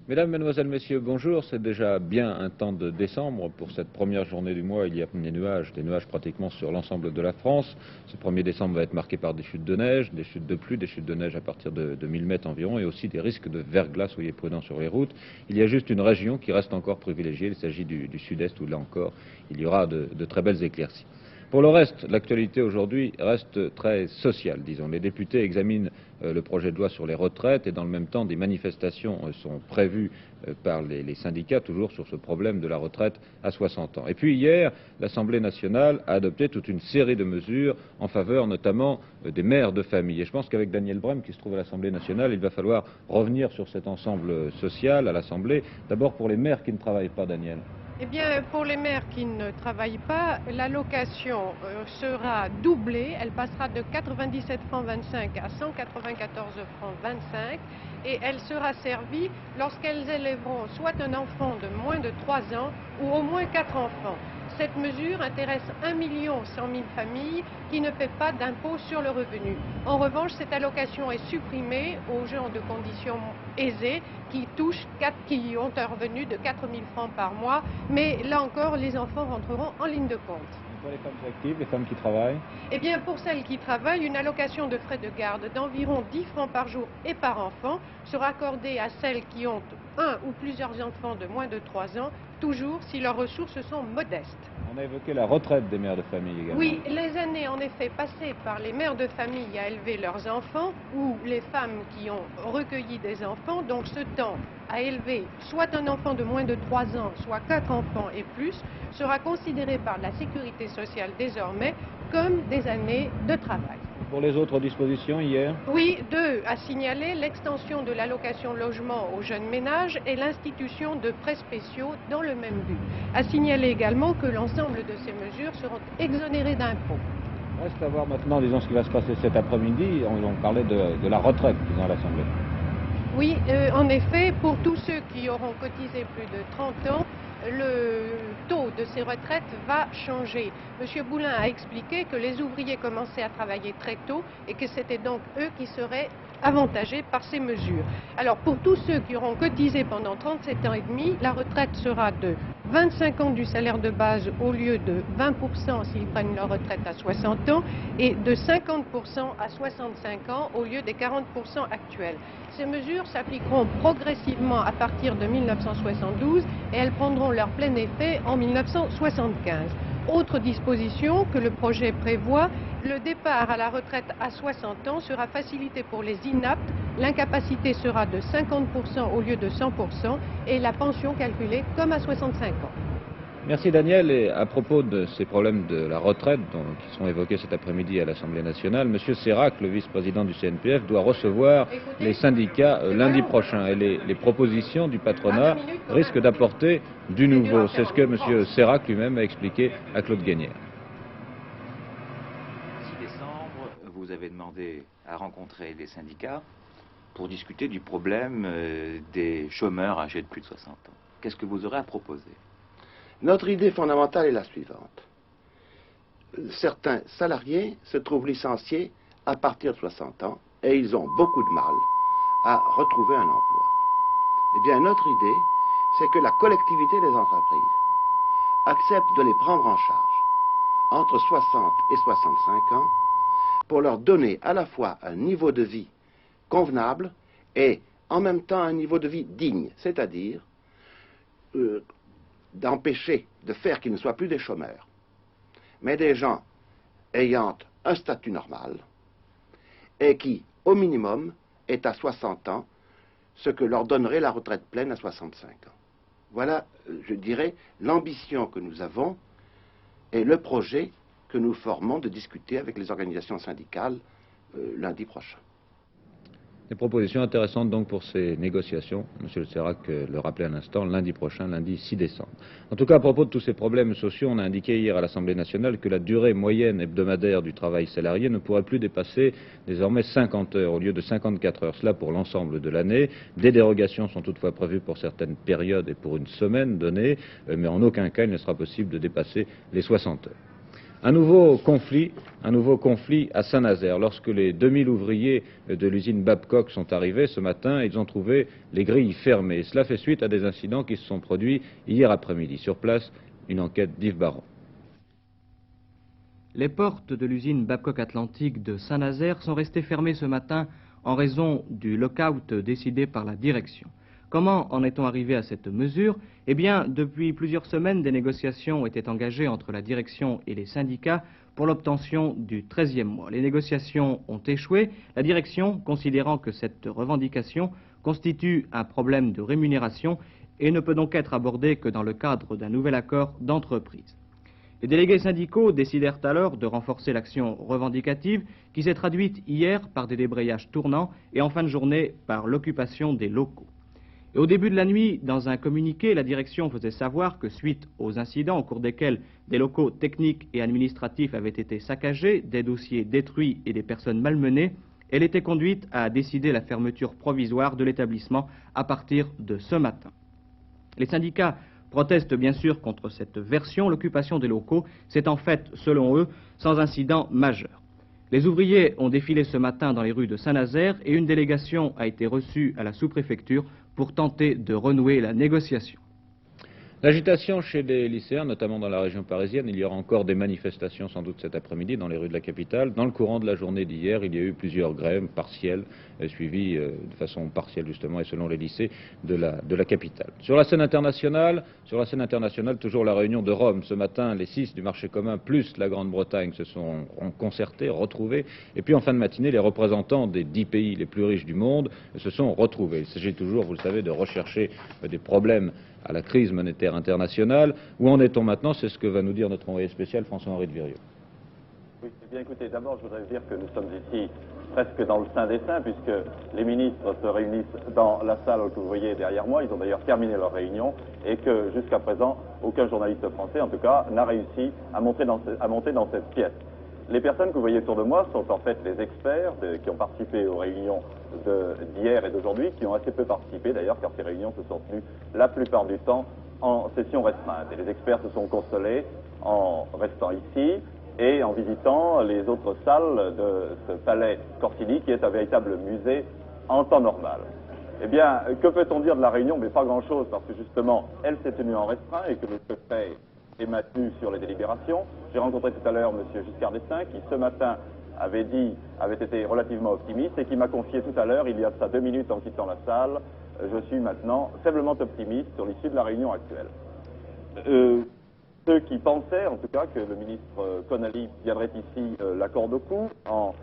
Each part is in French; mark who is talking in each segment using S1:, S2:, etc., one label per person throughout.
S1: Mesdames, Mesdemoiselles, Messieurs, bonjour. C'est déjà bien un temps de décembre. Pour cette première journée du mois, il y a des nuages pratiquement sur l'ensemble de la France. Ce 1er décembre va être marqué par des chutes de neige, des chutes de pluie, des chutes de neige à partir de 1000 mètres environ et aussi des risques de verglas. Soyez prudents sur les routes. Il y a juste une région qui reste encore privilégiée. Il s'agit du sud-est où là encore, il y aura de très belles éclaircies. Pour le reste, l'actualité aujourd'hui reste très sociale, disons. Les députés examinent le projet de loi sur les retraites et dans le même temps, des manifestations sont prévues par les syndicats, toujours sur ce problème de la retraite à 60 ans. Et puis hier, l'Assemblée nationale a adopté toute une série de mesures en faveur notamment des mères de famille. Et je pense qu'avec Daniel Brem, qui se trouve à l'Assemblée nationale, il va falloir revenir sur cet ensemble social à l'Assemblée. D'abord pour les mères qui ne travaillent pas, Daniel.
S2: Eh bien, pour les mères qui ne travaillent pas, l'allocation sera doublée. Elle passera de 97 francs 25 à 194 francs 25 et elle sera servie lorsqu'elles élèveront soit un enfant de moins de 3 ans ou au moins 4 enfants. Cette mesure intéresse 1 100 000 familles qui ne paient pas d'impôt sur le revenu. En revanche, cette allocation est supprimée aux gens de conditions aisées qui ont un revenu de 4 000 francs par mois. Mais là encore, les enfants rentreront en ligne de compte.
S1: Pour les femmes actives, les femmes qui travaillent?
S2: Eh bien, pour celles qui travaillent, une allocation de frais de garde d'environ 10 francs par jour et par enfant sera accordée à celles qui ont un ou plusieurs enfants de moins de 3 ans, toujours si leurs ressources sont modestes.
S1: On a évoqué la retraite des mères de famille également.
S2: Oui, les années en effet passées par les mères de famille à élever leurs enfants ou les femmes qui ont recueilli des enfants, donc ce temps à élever soit un enfant de moins de 3 ans, soit 4 enfants et plus, sera considéré par la sécurité sociale désormais comme des années de travail.
S1: Pour les autres dispositions, hier?
S2: Oui, 2 à signaler, l'extension de l'allocation logement aux jeunes ménages et l'institution de prêts spéciaux dans le même but. À signaler également que l'ensemble de ces mesures seront exonérées d'impôts.
S1: Reste à voir maintenant, disons, ce qui va se passer cet après-midi. On parlait de la retraite, disons, à l'Assemblée.
S2: Oui, en effet, pour tous ceux qui auront cotisé plus de 30 ans, le taux de ces retraites va changer. M. Boulin a expliqué que les ouvriers commençaient à travailler très tôt et que c'était donc eux qui seraient avantagés par ces mesures. Alors pour tous ceux qui auront cotisé pendant 37 ans et demi, la retraite sera de 25 ans du salaire de base au lieu de 20% s'ils prennent leur retraite à 60 ans et de 50% à 65 ans au lieu des 40% actuels. Ces mesures s'appliqueront progressivement à partir de 1972 et elles prendront leur plein effet en 1975. Autre disposition que le projet prévoit, le départ à la retraite à 60 ans sera facilité pour les inaptes, l'incapacité sera de 50% au lieu de 100% et la pension calculée comme à 65 ans.
S1: Merci Daniel. Et à propos de ces problèmes de la retraite qui sont évoqués cet après-midi à l'Assemblée nationale, M. Serac, le vice-président du CNPF, doit recevoir les syndicats lundi prochain. Et les propositions du patronat risquent d'apporter du nouveau. C'est ce que M. Serac lui-même a expliqué à Claude Guénière.
S3: 6 décembre, vous avez demandé à rencontrer les syndicats pour discuter du problème des chômeurs âgés de plus de 60 ans. Qu'est-ce que vous aurez à proposer?
S4: Notre idée fondamentale est la suivante. Certains salariés se trouvent licenciés à partir de 60 ans et ils ont beaucoup de mal à retrouver un emploi. Eh bien, notre idée, c'est que la collectivité des entreprises accepte de les prendre en charge entre 60 et 65 ans pour leur donner à la fois un niveau de vie convenable et en même temps un niveau de vie digne, c'est-à-dire d'empêcher de faire qu'ils ne soient plus des chômeurs, mais des gens ayant un statut normal et qui, au minimum, est à 60 ans, ce que leur donnerait la retraite pleine à 65 ans. Voilà, je dirais, l'ambition que nous avons et le projet que nous formons de discuter avec les organisations syndicales lundi prochain.
S1: Des propositions intéressantes donc pour ces négociations, M. Serac le rappelait à l'instant, lundi prochain, lundi 6 décembre. En tout cas, à propos de tous ces problèmes sociaux, on a indiqué hier à l'Assemblée nationale que la durée moyenne hebdomadaire du travail salarié ne pourrait plus dépasser désormais 50 heures au lieu de 54 heures. Cela pour l'ensemble de l'année. Des dérogations sont toutefois prévues pour certaines périodes et pour une semaine donnée, mais en aucun cas il ne sera possible de dépasser les 60 heures. Un nouveau conflit à Saint-Nazaire. Lorsque les 2000 ouvriers de l'usine Babcock sont arrivés ce matin, ils ont trouvé les grilles fermées. Cela fait suite à des incidents qui se sont produits hier après-midi. Sur place, une enquête d'Yves Baron.
S5: Les portes de l'usine Babcock Atlantique de Saint-Nazaire sont restées fermées ce matin en raison du lock-out décidé par la direction. Comment en est-on arrivé à cette mesure? Eh bien, depuis plusieurs semaines, des négociations étaient engagées entre la direction et les syndicats pour l'obtention du 13e mois. Les négociations ont échoué, la direction considérant que cette revendication constitue un problème de rémunération et ne peut donc être abordée que dans le cadre d'un nouvel accord d'entreprise. Les délégués syndicaux décidèrent alors de renforcer l'action revendicative qui s'est traduite hier par des débrayages tournants et en fin de journée par l'occupation des locaux. Et au début de la nuit, dans un communiqué, la direction faisait savoir que suite aux incidents au cours desquels des locaux techniques et administratifs avaient été saccagés, des dossiers détruits et des personnes malmenées, elle était conduite à décider la fermeture provisoire de l'établissement à partir de ce matin. Les syndicats protestent bien sûr contre cette version. L'occupation des locaux s'est en fait, selon eux, sans incident majeur. Les ouvriers ont défilé ce matin dans les rues de Saint-Nazaire et une délégation a été reçue à la sous-préfecture pour tenter de renouer la négociation.
S1: L'agitation chez les lycéens, notamment dans la région parisienne. Il y aura encore des manifestations sans doute cet après-midi dans les rues de la capitale. Dans le courant de la journée d'hier, il y a eu plusieurs grèves partielles, suivies de façon partielle justement et selon les lycées de la capitale. Sur la scène internationale, toujours la réunion de Rome. Ce matin, les 6 du marché commun plus la Grande-Bretagne se sont concertés, retrouvés. Et puis en fin de matinée, les représentants des 10 pays les plus riches du monde se sont retrouvés. Il s'agit toujours, vous le savez, de rechercher des problèmes à la crise monétaire internationale. Où en est-on maintenant? C'est ce que va nous dire notre envoyé spécial François-Henri de Virieu.
S6: Oui, eh bien écoutez, d'abord je voudrais dire que nous sommes ici presque dans le Saint des Saints, puisque les ministres se réunissent dans la salle que vous voyez derrière moi. Ils ont d'ailleurs terminé leur réunion et que jusqu'à présent, aucun journaliste français, en tout cas, n'a réussi à monter dans cette pièce. Les personnes que vous voyez autour de moi sont en fait les experts qui ont participé aux réunions d'hier et d'aujourd'hui, qui ont assez peu participé d'ailleurs, car ces réunions se sont tenues la plupart du temps en session restreinte. Et les experts se sont consolés en restant ici et en visitant les autres salles de ce palais Corsini, qui est un véritable musée en temps normal. Eh bien, que peut-on dire de la réunion? Mais pas grand-chose, parce que justement, elle s'est tenue en restreint et que le secret est maintenu sur les délibérations. J'ai rencontré tout à l'heure M. Giscard d'Estaing, qui ce matin avait été relativement optimiste et qui m'a confié tout à l'heure, il y a de ça 2 minutes en quittant la salle, je suis maintenant faiblement optimiste sur l'issue de la réunion actuelle. Ceux qui pensaient, en tout cas, que le ministre Connally viendrait ici la corde au cou en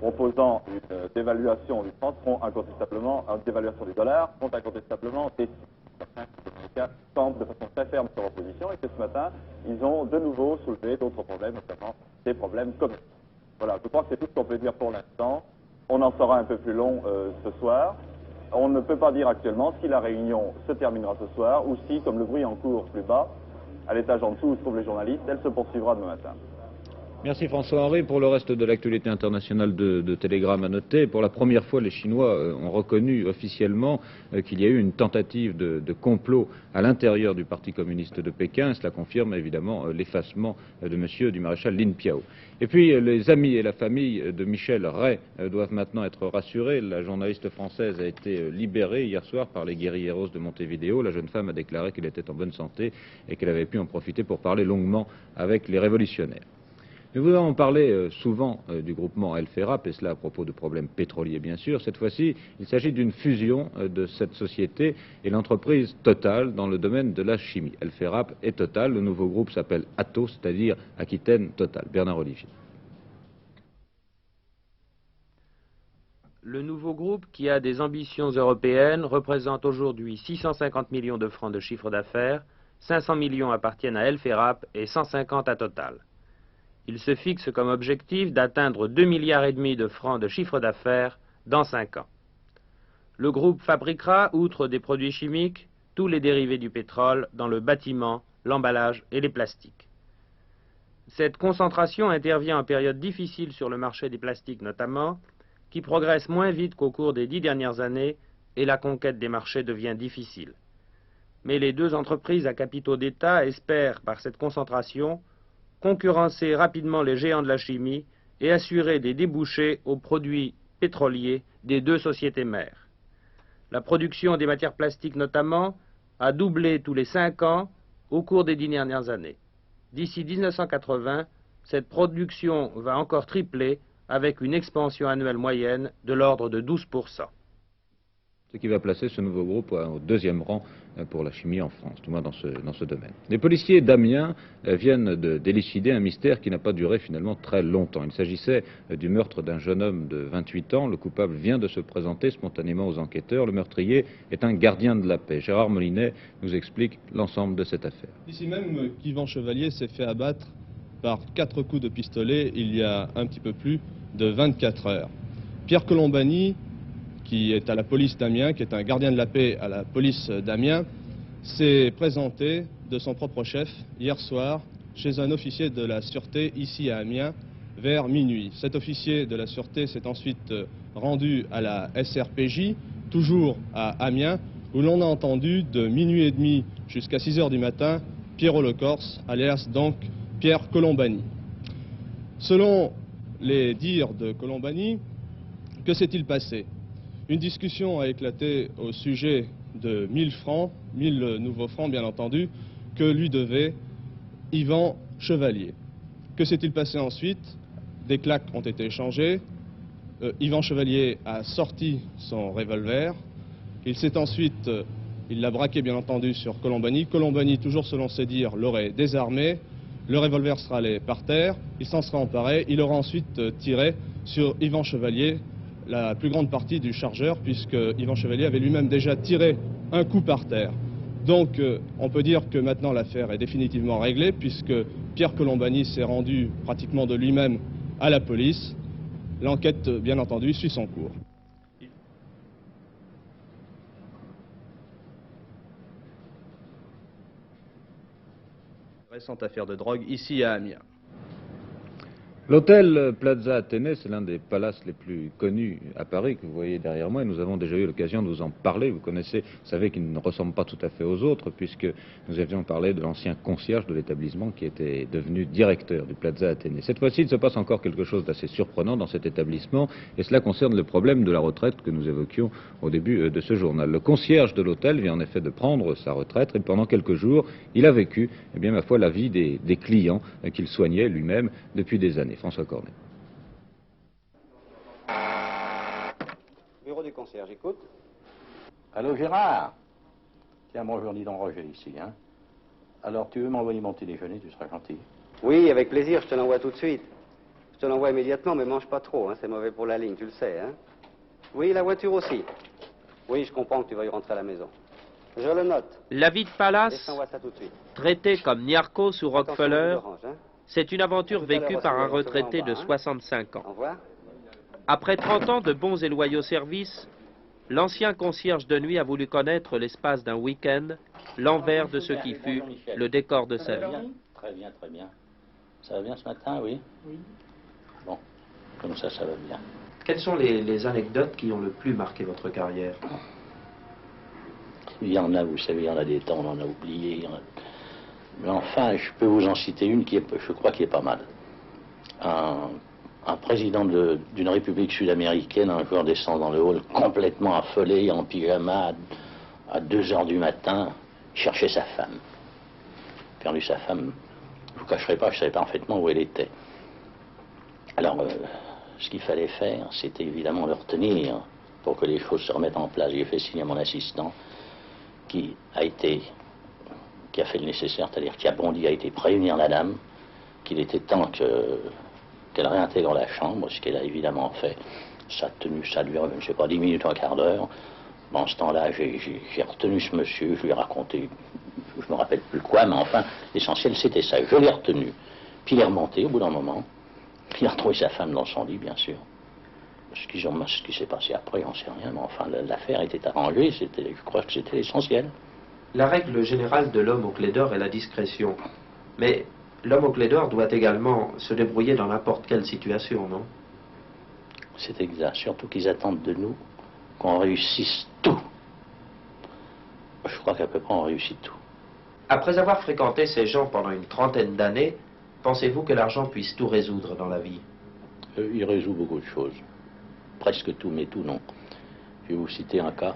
S6: proposant une dévaluation du franc, une dévaluation du dollar, sont incontestablement déçus. Certains semblent de façon très ferme sur leur position et que ce matin, ils ont de nouveau soulevé d'autres problèmes, notamment des problèmes commerciaux. Voilà, je crois que c'est tout ce qu'on peut dire pour l'instant. On en sera un peu plus long ce soir. On ne peut pas dire actuellement si la réunion se terminera ce soir ou si, comme le bruit en cours plus bas, à l'étage en dessous où se trouvent les journalistes, elle se poursuivra demain matin.
S1: Merci François-Henri. Pour le reste de l'actualité internationale de Télégramme à noter, pour la première fois, les Chinois ont reconnu officiellement qu'il y a eu une tentative de complot à l'intérieur du Parti communiste de Pékin. Cela confirme évidemment l'effacement du maréchal Lin Piao. Et puis les amis et la famille de Michel Ray doivent maintenant être rassurés. La journaliste française a été libérée hier soir par les guérilleros de Montevideo. La jeune femme a déclaré qu'elle était en bonne santé et qu'elle avait pu en profiter pour parler longuement avec les révolutionnaires. Nous avons parlé souvent du groupement El Ferrap, et cela à propos de problèmes pétroliers bien sûr. Cette fois-ci, il s'agit d'une fusion de cette société et l'entreprise Total dans le domaine de la chimie. El Ferrap et Total, le nouveau groupe s'appelle ATO, c'est-à-dire Aquitaine Total. Bernard Olivier.
S7: Le nouveau groupe, qui a des ambitions européennes, représente aujourd'hui 650 millions de francs de chiffre d'affaires, 500 millions appartiennent à El Ferrap et 150 à Total. Il se fixe comme objectif d'atteindre 2,5 milliards de francs de chiffre d'affaires dans 5 ans. Le groupe fabriquera, outre des produits chimiques, tous les dérivés du pétrole dans le bâtiment, l'emballage et les plastiques. Cette concentration intervient en période difficile sur le marché des plastiques notamment, qui progresse moins vite qu'au cours des 10 dernières années et la conquête des marchés devient difficile. Mais les deux entreprises à capitaux d'État espèrent, par cette concentration, concurrencer rapidement les géants de la chimie et assurer des débouchés aux produits pétroliers des deux sociétés mères. La production des matières plastiques notamment a doublé tous les 5 ans au cours des 10 dernières années. D'ici 1980, cette production va encore tripler avec une expansion annuelle moyenne de l'ordre de 12%.
S1: Ce qui va placer ce nouveau groupe au 2e rang pour la chimie en France, du moins dans ce domaine. Les policiers d'Amiens viennent d'élucider un mystère qui n'a pas duré finalement très longtemps. Il s'agissait du meurtre d'un jeune homme de 28 ans. Le coupable vient de se présenter spontanément aux enquêteurs. Le meurtrier est un gardien de la paix. Gérard Molinet nous explique l'ensemble de cette affaire.
S8: Ici même, Yvan Chevalier s'est fait abattre par 4 coups de pistolet il y a un petit peu plus de 24 heures. Pierre Colombani, qui est à la police d'Amiens, qui est un gardien de la paix à la police d'Amiens, s'est présenté de son propre chef hier soir chez un officier de la sûreté ici à Amiens vers minuit. Cet officier de la sûreté s'est ensuite rendu à la SRPJ, toujours à Amiens, où l'on a entendu de minuit et demi jusqu'à 6 heures du matin Pierrot Le Corse, alias donc Pierre Colombani. Selon les dires de Colombani, que s'est-il passé? Une discussion a éclaté au sujet de 1000 francs, 1000 nouveaux francs bien entendu, que lui devait Yvan Chevalier. Que s'est-il passé ensuite? Des claques ont été échangées. Yvan Chevalier a sorti son revolver. Il s'est ensuite, il l'a braqué bien entendu sur Colombani. Colombani, toujours selon ses dires, l'aurait désarmé. Le revolver sera allé par terre. Il s'en sera emparé. Il aura ensuite tiré sur Yvan Chevalier, la plus grande partie du chargeur, puisque Yvan Chevalier avait lui-même déjà tiré un coup par terre. Donc on peut dire que maintenant l'affaire est définitivement réglée, puisque Pierre Colombani s'est rendu pratiquement de lui-même à la police. L'enquête, bien entendu, suit son cours. Récente affaire de drogue ici à Amiens.
S1: L'hôtel Plaza Athénée, c'est l'un des palaces les plus connus à Paris que vous voyez derrière moi, et nous avons déjà eu l'occasion de vous en parler. Vous connaissez, vous savez qu'il ne ressemble pas tout à fait aux autres, puisque nous avions parlé de l'ancien concierge de l'établissement qui était devenu directeur du Plaza Athénée. Cette fois-ci, il se passe encore quelque chose d'assez surprenant dans cet établissement, et cela concerne le problème de la retraite que nous évoquions au début de ce journal. Le concierge de l'hôtel vient en effet de prendre sa retraite, et pendant quelques jours, il a vécu, eh bien, ma foi, la vie des clients qu'il soignait lui-même depuis des années. François Cornet.
S9: Bureau du concierge, écoute.
S10: Allô Gérard? Tiens, bonjour, dis donc Roger ici, hein. Alors, tu veux m'envoyer mon petit déjeuner, tu seras gentil.
S9: Oui, avec plaisir, je te l'envoie tout de suite. Je te l'envoie immédiatement, mais mange pas trop, hein, c'est mauvais pour la ligne, tu le sais, hein. Oui, la voiture aussi. Oui, je comprends que tu veuilles rentrer à la maison. Je le note.
S7: La vie de
S9: Et
S7: palace,
S9: je t'envoie ça tout de suite.
S7: traitée comme Niarchos ou Rockefeller,
S9: Attention, orange, hein.
S7: c'est une aventure
S9: À tout à l'heure,
S7: vécue par un
S9: on se voit
S7: retraité
S9: en bas,
S7: de
S9: hein.
S7: 65 ans.
S9: Au revoir.
S7: Après 30 ans de bons et loyaux services, l'ancien concierge de nuit a voulu connaître l'espace d'un week-end l'envers de ce qui fut le décor de sa vie.
S10: Très bien, très bien. Ça va bien ce matin, oui? Oui. Bon, comme ça va bien.
S7: Quelles sont les anecdotes qui ont le plus marqué votre carrière?
S10: Il y en a, vous savez, il y en a des temps, on en a oublié. Mais enfin, je peux vous en citer une qui est, je crois, qui est pas mal. Un président d'une république sud-américaine, un jour descend dans le hall complètement affolé, en pyjama, à 2 heures du matin, cherchait sa femme. Perdu sa femme, je vous cacherai pas, je savais parfaitement où elle était. Alors, ce qu'il fallait faire, c'était évidemment le retenir pour que les choses se remettent en place. J'ai fait signe à mon assistant qui a fait le nécessaire, c'est-à-dire qui a bondi, a été prévenir la dame qu'il était temps qu'elle réintègre la chambre, ce qu'elle a évidemment fait. Ça a tenu, ça a duré, je ne sais pas, 10 minutes, un quart d'heure. En ce temps-là, j'ai retenu ce monsieur, je lui ai raconté, je me rappelle plus quoi, mais enfin, l'essentiel c'était ça, je l'ai retenu. Puis il est remonté au bout d'un moment, puis il a retrouvé sa femme dans son lit, bien sûr. Ce qui s'est passé après, on ne sait rien, mais enfin, l'affaire était arrangée, je crois que c'était l'essentiel.
S7: La règle générale de l'homme au clé d'or est la discrétion. Mais l'homme au clé d'or doit également se débrouiller dans n'importe quelle situation, non?
S10: C'est exact, surtout qu'ils attendent de nous qu'on réussisse tout. Je crois qu'à peu près on réussit tout.
S7: Après avoir fréquenté ces gens pendant une trentaine d'années, Pensez-vous que l'argent puisse tout résoudre dans la vie?
S10: Il résout beaucoup de choses. Presque tout, mais tout non. Je vais vous citer un cas.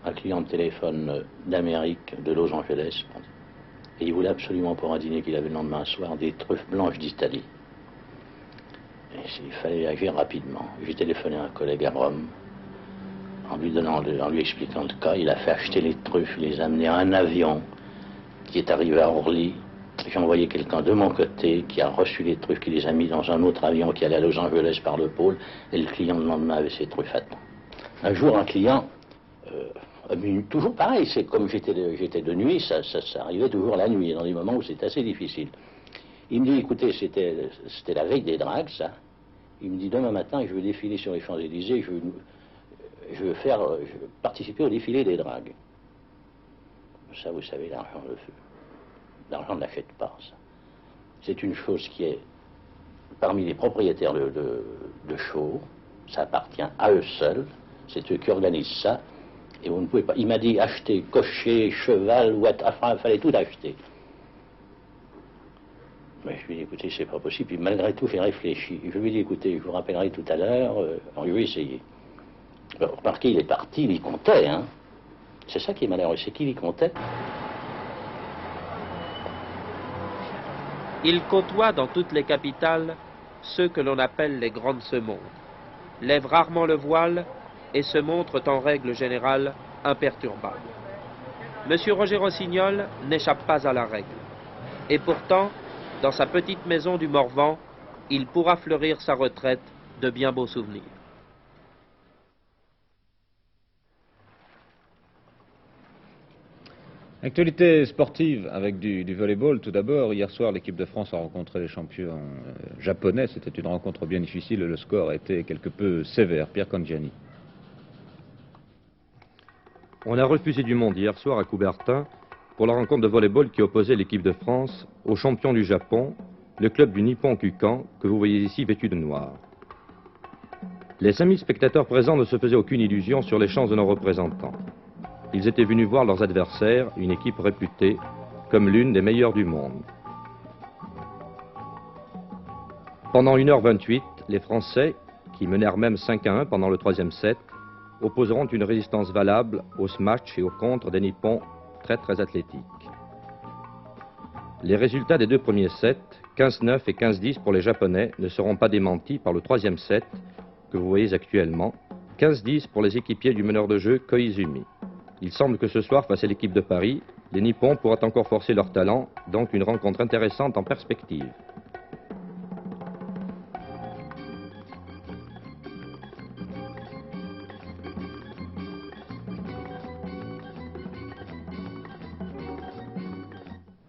S10: Un client de téléphone d'Amérique, de Los Angeles, et il voulait absolument pour un dîner qu'il avait le lendemain soir des truffes blanches d'Italie. Il fallait agir rapidement. J'ai téléphoné à un collègue à Rome, en lui expliquant le cas. Il a fait acheter les truffes, il les a amenés à un avion qui est arrivé à Orly. J'ai envoyé quelqu'un de mon côté qui a reçu les truffes, qui les a mis dans un autre avion qui allait à Los Angeles par le pôle, et le client le lendemain avait ses truffes à temps. Un jour, un client, toujours pareil, c'est comme j'étais de nuit, ça arrivait toujours la nuit, dans des moments où c'était assez difficile. Il me dit, écoutez, c'était la veille des dragues, ça. Il me dit, demain matin, je veux défiler sur les Champs-Élysées, je veux participer au défilé des dragues. Ça, vous savez, l'argent ne l'achète pas, ça. C'est une chose qui est parmi les propriétaires de show, ça appartient à eux seuls, c'est eux qui organisent ça, et vous ne pouvez pas. Il m'a dit acheter cocher, cheval, enfin, il fallait tout acheter. Mais je lui ai dit, écoutez, c'est pas possible. Puis malgré tout, j'ai réfléchi. Je lui ai dit, écoutez, je vous rappellerai tout à l'heure. Je vais essayer. Alors, remarquez, il est parti, il y comptait, hein. C'est ça qui est malheureux, c'est qu'il y comptait.
S7: Il côtoie dans toutes les capitales ceux que l'on appelle les grands de ce monde, lèvent rarement le voile et se montrent en règle générale imperturbables. Monsieur Roger Rossignol n'échappe pas à la règle. Et pourtant, dans sa petite maison du Morvan, il pourra fleurir sa retraite de bien beaux souvenirs.
S1: Actualité sportive avec du volleyball. Tout d'abord, hier soir, l'équipe de France a rencontré les champions japonais. C'était une rencontre bien difficile et le score a été quelque peu sévère. Pierre Cangiani.
S11: On a refusé du monde hier soir à Coubertin pour la rencontre de volleyball qui opposait l'équipe de France aux champions du Japon, le club du Nippon Kukan, que vous voyez ici vêtu de noir. Les 5000 spectateurs présents ne se faisaient aucune illusion sur les chances de nos représentants. Ils étaient venus voir leurs adversaires, une équipe réputée comme l'une des meilleures du monde. Pendant 1h28, les Français, qui menèrent même 5-1 pendant le troisième set, opposeront une résistance valable au smash et au contre des Nippons très athlétiques. Les résultats des deux premiers sets, 15-9 et 15-10 pour les Japonais, ne seront pas démentis par le troisième set, que vous voyez actuellement, 15-10 pour les équipiers du meneur de jeu Koizumi. Il semble que ce soir, face à l'équipe de Paris, les Nippons pourraient encore forcer leur talent, donc une rencontre intéressante en perspective.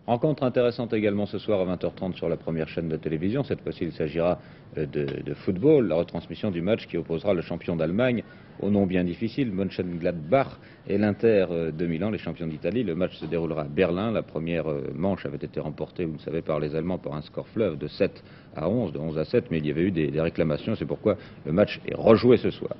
S1: Rencontre intéressante également ce soir à 20h30 sur la première chaîne de télévision. Cette fois-ci, il s'agira de football, la retransmission du match qui opposera le champion d'Allemagne au nom bien difficile, Mönchengladbach, et l'Inter de Milan, les champions d'Italie. Le match se déroulera à Berlin. La première manche avait été remportée, vous le savez, par les Allemands par un score fleuve de 7 à 11, de 11 à 7, mais il y avait eu des réclamations. C'est pourquoi le match est rejoué ce soir.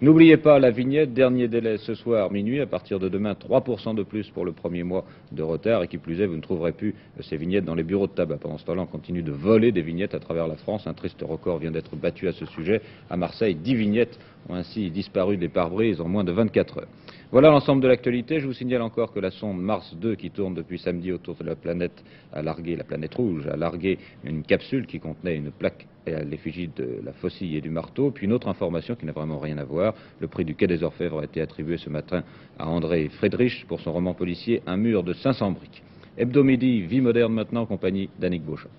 S1: N'oubliez pas la vignette, dernier délai ce soir minuit, à partir de demain 3% de plus pour le premier mois de retard, et qui plus est, vous ne trouverez plus ces vignettes dans les bureaux de tabac. Pendant ce temps-là, on continue de voler des vignettes à travers la France. Un triste record vient d'être battu à ce sujet. À Marseille, 10 vignettes ont ainsi disparu des pare-brises en moins de 24 heures. Voilà l'ensemble de l'actualité. Je vous signale encore que la sonde Mars 2, qui tourne depuis samedi autour de la planète, la planète rouge, a largué une capsule qui contenait une plaque à l'effigie de la faucille et du marteau. Puis une autre information qui n'a vraiment rien à voir. Le prix du Quai des Orfèvres a été attribué ce matin à André Friedrich pour son roman policier Un mur de 500 briques. Hebdomidi, vie moderne maintenant, en compagnie d'Annick Beauchamp.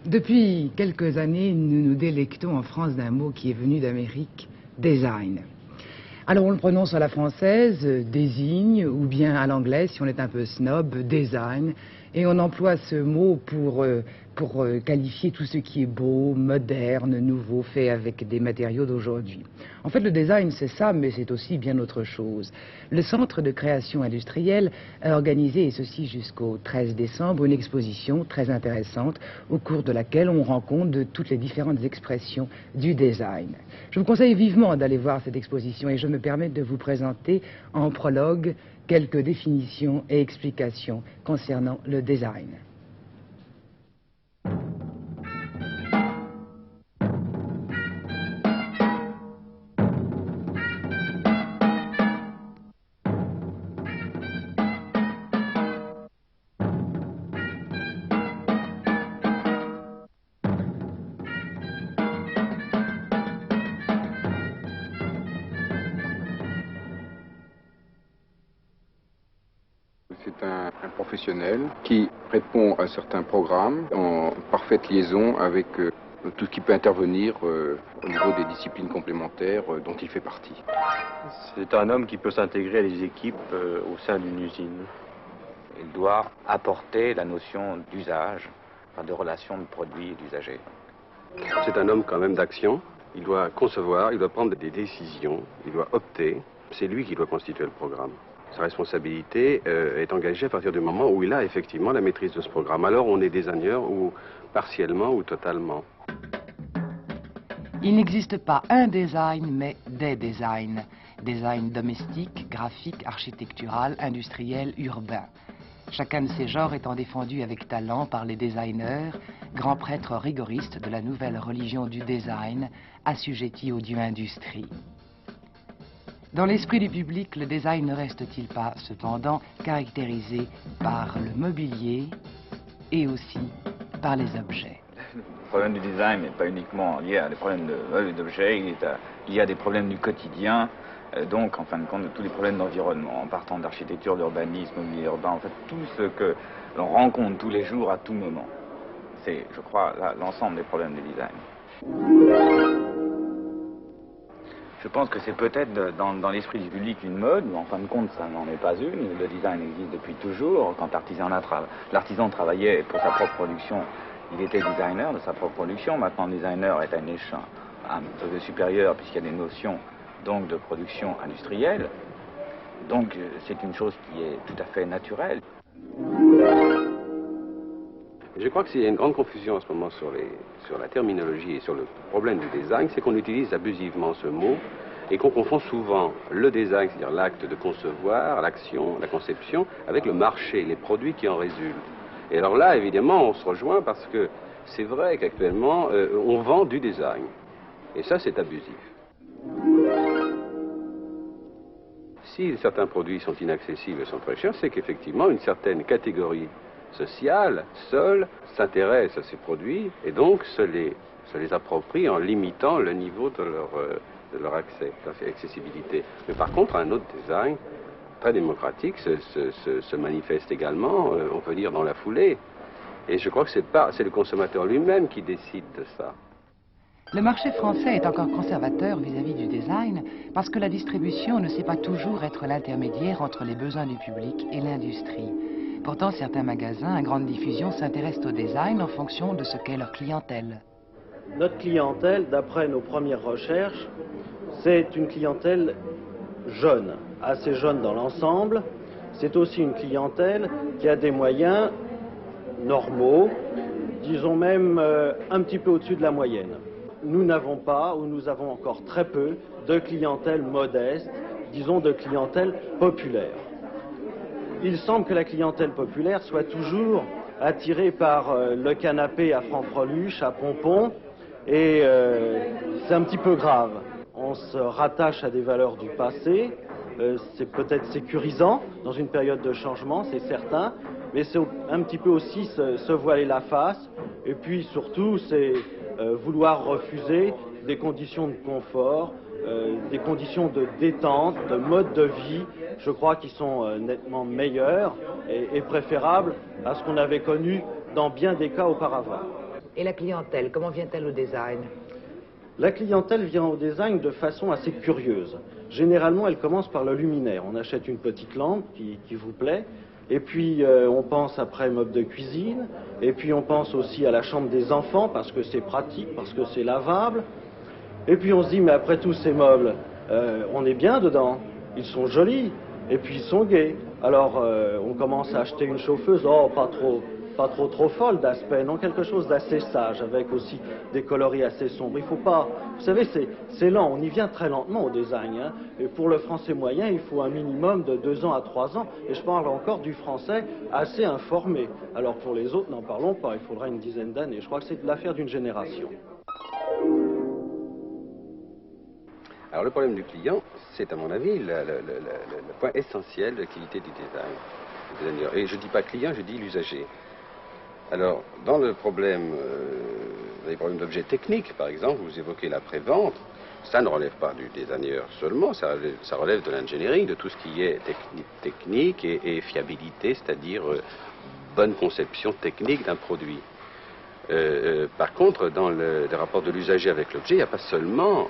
S12: Depuis quelques années, nous nous délectons en France d'un mot qui est venu d'Amérique, design. Alors on le prononce à la française, désigne, ou bien à l'anglaise, si on est un peu snob, design. Et on emploie ce mot pour pour qualifier tout ce qui est beau, moderne, nouveau, fait avec des matériaux d'aujourd'hui. En fait, le design, c'est ça, mais c'est aussi bien autre chose. Le Centre de création industrielle a organisé, et ceci jusqu'au 13 décembre, une exposition très intéressante au cours de laquelle on rend compte de toutes les différentes expressions du design. Je vous conseille vivement d'aller voir cette exposition et je me permets de vous présenter en prologue quelques définitions et explications concernant le design.
S13: C'est un professionnel qui répond à certains programmes en parfaite liaison avec tout ce qui peut intervenir au niveau des disciplines complémentaires dont il fait partie.
S14: C'est un homme qui peut s'intégrer à des équipes au sein d'une usine.
S3: Il doit apporter la notion d'usage, enfin de relation de produit et d'usager.
S14: C'est un homme quand même d'action. Il doit concevoir, il doit prendre des décisions, il doit opter. C'est lui qui doit constituer le programme. Sa responsabilité est engagée à partir du moment où il a effectivement la maîtrise de ce programme. Alors on est designer ou partiellement ou totalement.
S12: Il n'existe pas un design, mais des designs. Design domestique, graphique, architectural, industriel, urbain. Chacun de ces genres étant défendu avec talent par les designers, grands prêtres rigoristes de la nouvelle religion du design, assujettis au dieu industrie. Dans l'esprit du public, le design ne reste-t-il pas, cependant, caractérisé par le mobilier et aussi par les objets?
S3: Le problème du design n'est pas uniquement lié à des problèmes d'objets, il y a des problèmes du quotidien, donc en fin de compte de tous les problèmes d'environnement, en partant d'architecture, d'urbanisme, mobilier urbain, en fait tout ce que l'on rencontre tous les jours à tout moment. C'est, je crois, l'ensemble des problèmes du design. Je pense que c'est peut-être dans l'esprit du public une mode, mais en fin de compte, ça n'en est pas une. Le design existe depuis toujours. Quand l'artisan travaillait pour sa propre production, il était designer de sa propre production. Maintenant, le designer est à une échelle un peu supérieure, puisqu'il y a des notions donc, de production industrielle. Donc, c'est une chose qui est tout à fait naturelle.
S14: Je crois qu'il y a une grande confusion en ce moment sur la terminologie et sur le problème du design, c'est qu'on utilise abusivement ce mot et qu'on confond souvent le design, c'est-à-dire l'acte de concevoir, l'action, la conception, avec le marché, les produits qui en résultent. Et alors là, évidemment, on se rejoint parce que c'est vrai qu'actuellement, on vend du design. Et ça, c'est abusif. Si certains produits sont inaccessibles et sont très chers, c'est qu'effectivement, une certaine catégorie sociale, seule, s'intéresse à ces produits et donc se les approprie en limitant le niveau de leur accès, de leur accessibilité. Mais par contre, un autre design très démocratique se manifeste également, on peut dire, dans la foulée. Et je crois que c'est le consommateur lui-même qui décide de ça.
S12: Le marché français est encore conservateur vis-à-vis du design parce que la distribution ne sait pas toujours être l'intermédiaire entre les besoins du public et l'industrie. Pourtant, certains magasins à grande diffusion s'intéressent au design en fonction de ce qu'est leur clientèle.
S15: Notre clientèle, d'après nos premières recherches, c'est une clientèle jeune, assez jeune dans l'ensemble. C'est aussi une clientèle qui a des moyens normaux, disons même un petit peu au-dessus de la moyenne. Nous n'avons pas, ou nous avons encore très peu, de clientèle modeste, disons de clientèle populaire. Il semble que la clientèle populaire soit toujours attirée par le canapé à franfreluche, à pompons, et c'est un petit peu grave. On se rattache à des valeurs du passé, c'est peut-être sécurisant dans une période de changement, c'est certain, mais c'est un petit peu aussi se voiler la face, et puis surtout c'est vouloir refuser des conditions de confort, des conditions de détente, de mode de vie, je crois, qui sont nettement meilleures et préférables à ce qu'on avait connu dans bien des cas auparavant.
S12: Et la clientèle, comment vient-elle au design?
S15: La clientèle vient au design de façon assez curieuse. Généralement, elle commence par le luminaire. On achète une petite lampe qui vous plaît, Et puis on pense après meubles de cuisine, et puis on pense aussi à la chambre des enfants parce que c'est pratique, parce que c'est lavable. Et puis on se dit mais après tous ces meubles, on est bien dedans, ils sont jolis, et puis ils sont gais. Alors on commence à acheter une chauffeuse, oh pas trop folle d'aspect, non, quelque chose d'assez sage, avec aussi des coloris assez sombres. Il faut pas, vous savez, c'est lent, on y vient très lentement au design, hein. Et pour le français moyen, il faut un minimum de 2 ans à 3 ans, et je parle encore du français assez informé. Alors pour les autres, n'en parlons pas, il faudra une dizaine d'années. Je crois que c'est l'affaire d'une génération.
S14: Alors le problème du client, c'est à mon avis le point essentiel de la qualité du design. Et je ne dis pas client, je dis l'usager. Alors, dans le problème, les problèmes d'objets techniques, par exemple, vous évoquez l'après-vente, ça ne relève pas du designer seulement, ça relève de l'ingénierie, de tout ce qui est technique et fiabilité, c'est-à-dire bonne conception technique d'un produit. Par contre, dans le rapport de l'usager avec l'objet, il n'y a pas seulement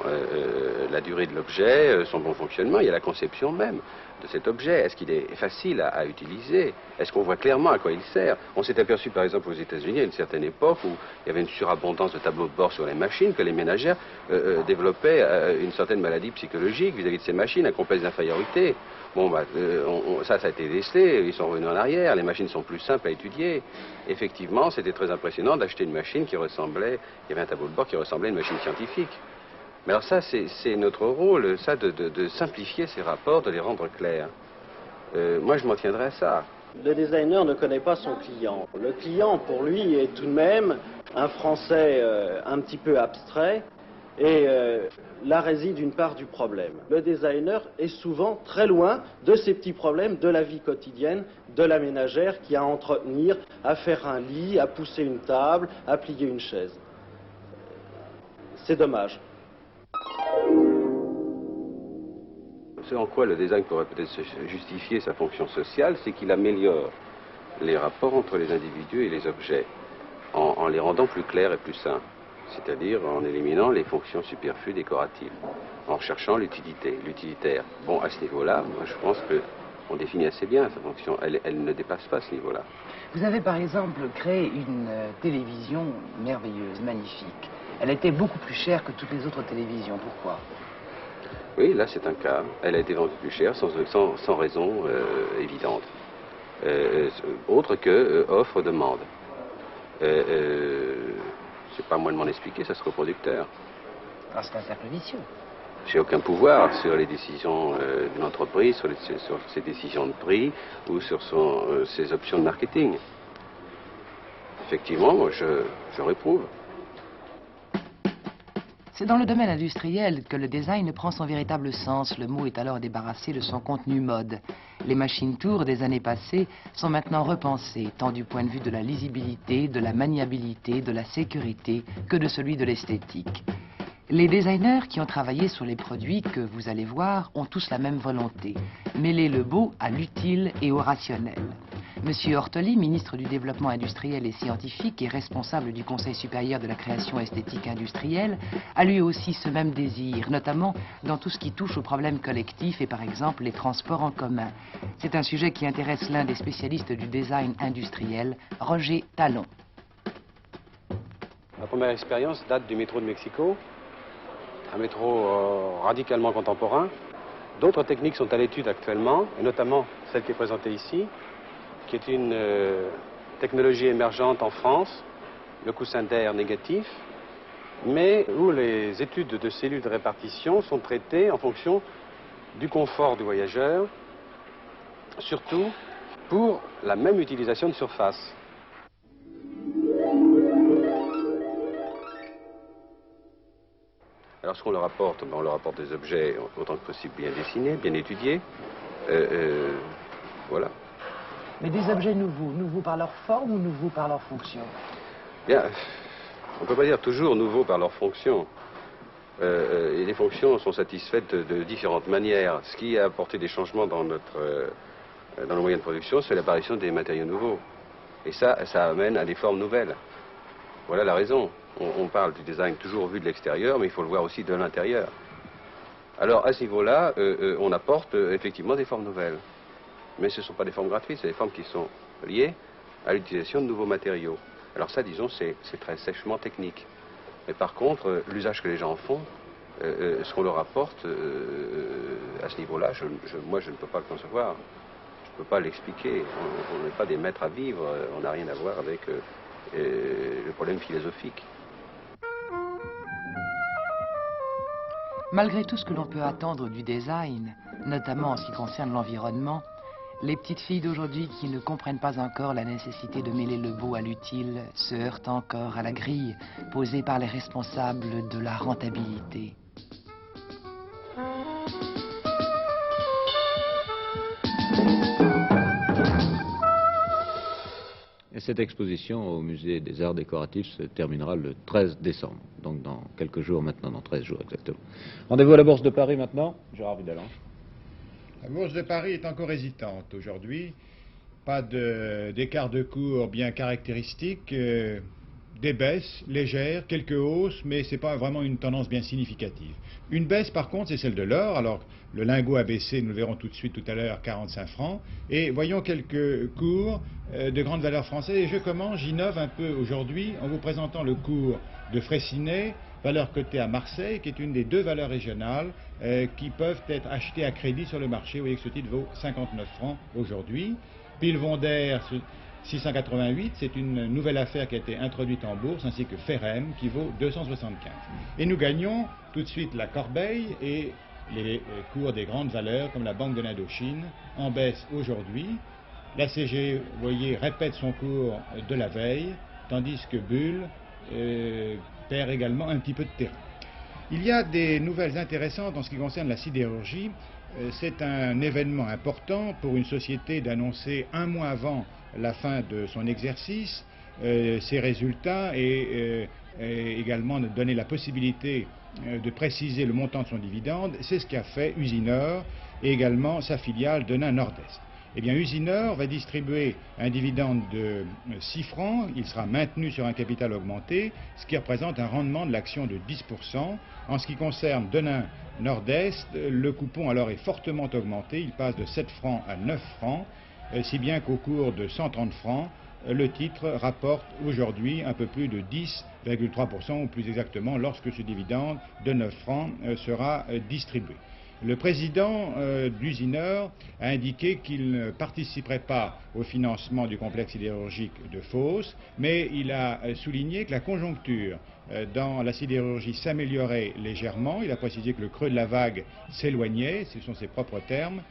S14: la durée de l'objet, son bon fonctionnement, il y a la conception même de cet objet. Est-ce qu'il est facile à utiliser? Est-ce qu'on voit clairement à quoi il sert? On s'est aperçu par exemple aux États-Unis à une certaine époque où il y avait une surabondance de tableaux de bord sur les machines, que les ménagères développaient une certaine maladie psychologique vis-à-vis de ces machines, un complexe d'infériorité. Bon, bah, ça a été décelé, ils sont revenus en arrière, les machines sont plus simples à étudier. Effectivement, c'était très impressionnant d'acheter une machine qui ressemblait, il y avait un tableau de bord qui ressemblait à une machine scientifique. Mais alors ça, c'est notre rôle, ça, de simplifier ces rapports, de les rendre clairs. Moi, je m'en tiendrai à ça.
S15: Le designer ne connaît pas son client. Le client, pour lui, est tout de même un français un petit peu abstrait, et là réside une part du problème. Le designer est souvent très loin de ces petits problèmes de la vie quotidienne, de la ménagère qui a à entretenir, à faire un lit, à pousser une table, à plier une chaise. C'est dommage.
S14: Ce en quoi le design pourrait peut-être justifier sa fonction sociale, c'est qu'il améliore les rapports entre les individus et les objets, en les rendant plus clairs et plus simples, c'est-à-dire en éliminant les fonctions superflues décoratives, en cherchant l'utilité, l'utilitaire. Bon, à ce niveau-là, moi je pense qu'on définit assez bien sa fonction, elle ne dépasse pas ce niveau-là.
S12: Vous avez par exemple créé une télévision merveilleuse, magnifique. Elle était beaucoup plus chère que toutes les autres télévisions, pourquoi ?
S14: Oui, là c'est un cas. Elle a été vendue plus cher sans raison évidente. Autre que offre-demande. C'est pas à moi de m'en expliquer, ça sera au producteur.
S12: Ah, c'est un cercle vicieux.
S14: J'ai aucun pouvoir sur les décisions d'une entreprise, sur ses décisions de prix ou sur ses options de marketing. Effectivement, moi je réprouve.
S12: C'est dans le domaine industriel que le design prend son véritable sens. Le mot est alors débarrassé de son contenu mode. Les machines tours des années passées sont maintenant repensées, tant du point de vue de la lisibilité, de la maniabilité, de la sécurité, que de celui de l'esthétique. Les designers qui ont travaillé sur les produits que vous allez voir ont tous la même volonté, mêler le beau à l'utile et au rationnel. Monsieur Ortoli, ministre du Développement industriel et scientifique et responsable du Conseil supérieur de la création esthétique industrielle, a lui aussi ce même désir, notamment dans tout ce qui touche aux problèmes collectifs et par exemple les transports en commun. C'est un sujet qui intéresse l'un des spécialistes du design industriel, Roger Talon.
S14: Ma première expérience date du métro de Mexico, un métro radicalement contemporain. D'autres techniques sont à l'étude actuellement, et notamment celle qui est présentée ici, qui est une technologie émergente en France, le coussin d'air négatif, mais où les études de cellules de répartition sont traitées en fonction du confort du voyageur, surtout pour la même utilisation de surface. Alors ce qu'on leur apporte, on leur apporte des objets autant que possible bien dessinés, bien étudiés, voilà.
S12: Mais des objets nouveaux par leur forme ou nouveaux par leur fonction?
S14: Bien, on ne peut pas dire toujours nouveaux par leur fonction. Et les fonctions sont satisfaites de différentes manières. Ce qui a apporté des changements dans nos moyens de production, c'est l'apparition des matériaux nouveaux. Et ça amène à des formes nouvelles. Voilà la raison. On parle du design toujours vu de l'extérieur, mais il faut le voir aussi de l'intérieur. Alors à ce niveau-là, on apporte effectivement des formes nouvelles. Mais ce ne sont pas des formes gratuites, c'est des formes qui sont liées à l'utilisation de nouveaux matériaux. Alors ça, disons, c'est très sèchement technique. Mais par contre, l'usage que les gens en font, ce qu'on leur apporte, à ce niveau-là, moi, je ne peux pas le concevoir. Je ne peux pas l'expliquer. On n'est pas des maîtres à vivre, on n'a rien à voir avec le problème philosophique.
S12: Malgré tout ce que l'on peut attendre du design, notamment en ce qui concerne l'environnement, les petites filles d'aujourd'hui qui ne comprennent pas encore la nécessité de mêler le beau à l'utile se heurtent encore à la grille posée par les responsables de la rentabilité.
S1: Et cette exposition au musée des arts décoratifs se terminera le 13 décembre, donc dans quelques jours maintenant, dans 13 jours exactement. Rendez-vous à la Bourse de Paris maintenant, Gérard Vidalange.
S16: La Bourse de Paris est encore hésitante aujourd'hui, pas d'écart de cours bien caractéristique, des baisses légères, quelques hausses, mais ce n'est pas vraiment une tendance bien significative. Une baisse par contre, c'est celle de l'or. Alors le lingot a baissé, nous le verrons tout de suite tout à l'heure, 45 francs. Et voyons quelques cours de grandes valeurs françaises. Et je commence, j'innove un peu aujourd'hui en vous présentant le cours de Fraissinet, valeur cotée à Marseille, qui est une des deux valeurs régionales qui peuvent être achetées à crédit sur le marché. Vous voyez que ce titre vaut 59 francs aujourd'hui. Pilvonder, 688, c'est une nouvelle affaire qui a été introduite en bourse, ainsi que Ferrem, qui vaut 275. Et nous gagnons tout de suite la Corbeille et les cours des grandes valeurs, comme la Banque de l'Indochine, en baisse aujourd'hui. La CGE, vous voyez, répète son cours de la veille, tandis que Bull perd également un petit peu de terrain. Il y a des nouvelles intéressantes en ce qui concerne la sidérurgie. C'est un événement important pour une société d'annoncer un mois avant la fin de son exercice ses résultats et également de donner la possibilité de préciser le montant de son dividende. C'est ce qu'a fait Usinor et également sa filiale Denain Nord-Est. Eh bien, Usinor va distribuer un dividende de 6 francs, il sera maintenu sur un capital augmenté, ce qui représente un rendement de l'action de 10%. En ce qui concerne Denain Nord-Est, le coupon alors est fortement augmenté, il passe de 7 francs à 9 francs, si bien qu'au cours de 130 francs, le titre rapporte aujourd'hui un peu plus de 10,3%, ou plus exactement lorsque ce dividende de 9 francs sera distribué. Le président d'Usinor a indiqué qu'il ne participerait pas au financement du complexe sidérurgique de Fos, mais il a souligné que la conjoncture dans la sidérurgie s'améliorait légèrement. Il a précisé que le creux de la vague s'éloignait, ce sont ses propres termes,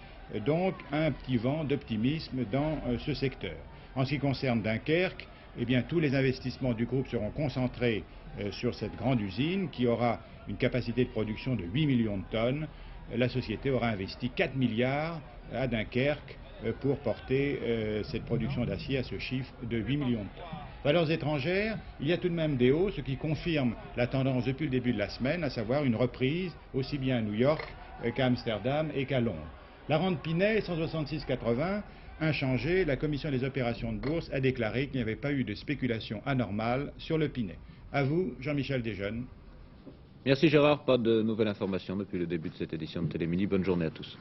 S16: donc un petit vent d'optimisme dans ce secteur. En ce qui concerne Dunkerque, eh bien, tous les investissements du groupe seront concentrés sur cette grande usine qui aura une capacité de production de 8 millions de tonnes. La société aura investi 4 milliards à Dunkerque pour porter cette production d'acier à ce chiffre de 8 millions de tonnes. Valeurs étrangères, il y a tout de même des hausses, ce qui confirme la tendance depuis le début de la semaine, à savoir une reprise aussi bien à New York qu'à Amsterdam et qu'à Londres. La rente Pinet, 166,80, inchangée. La commission des opérations de bourse a déclaré qu'il n'y avait pas eu de spéculation anormale sur le Pinet. À vous, Jean-Michel Desjeunes.
S1: Merci Gérard, pas de nouvelles informations depuis le début de cette édition de Télémini. Bonne journée à tous.